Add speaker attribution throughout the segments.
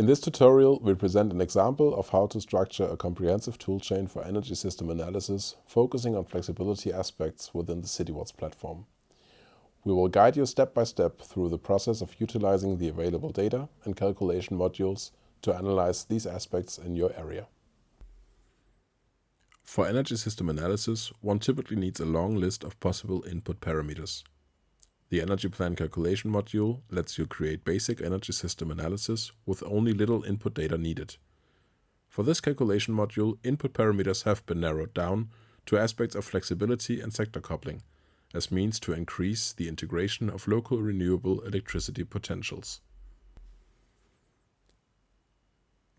Speaker 1: In this tutorial, we present an example of how to structure a comprehensive toolchain for energy system analysis, focusing on flexibility aspects within the Citiwatts platform. We will guide you step by step through the process of utilizing the available data and calculation modules to analyze these aspects in your area. For energy system analysis, one typically needs a long list of possible input parameters. The Energy Plan Calculation module lets you create basic energy system analysis with only little input data needed. For this calculation module, input parameters have been narrowed down to aspects of flexibility and sector coupling, as means to increase the integration of local renewable electricity potentials.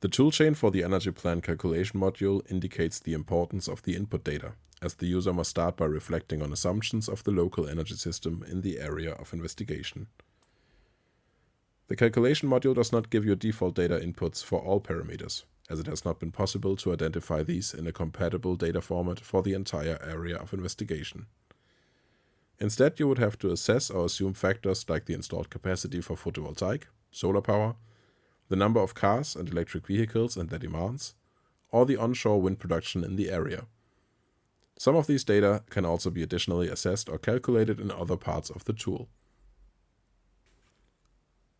Speaker 1: The toolchain for the Energy Plan Calculation module indicates the importance of the input data, as the user must start by reflecting on assumptions of the local energy system in the area of investigation. The calculation module does not give you default data inputs for all parameters, as it has not been possible to identify these in a compatible data format for the entire area of investigation. Instead, you would have to assess or assume factors like the installed capacity for photovoltaic, solar power, the number of cars and electric vehicles and their demands, or the onshore wind production in the area. Some of these data can also be additionally assessed or calculated in other parts of the tool.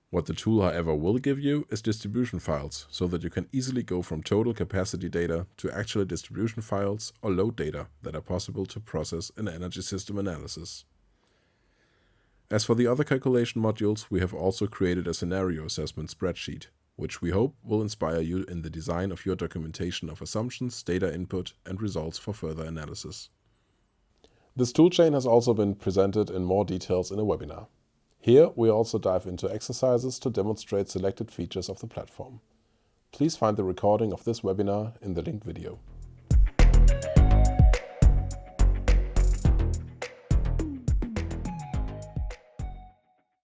Speaker 1: What the tool, however, will give you is distribution files, so that you can easily go from total capacity data to actual distribution files or load data that are possible to process in energy system analysis. As for the other calculation modules, we have also created a scenario assessment spreadsheet, which we hope will inspire you in the design of your documentation of assumptions, data input, and results for further analysis. This toolchain has also been presented in more details in a webinar. Here we also dive into exercises to demonstrate selected features of the platform. Please find the recording of this webinar in the linked video.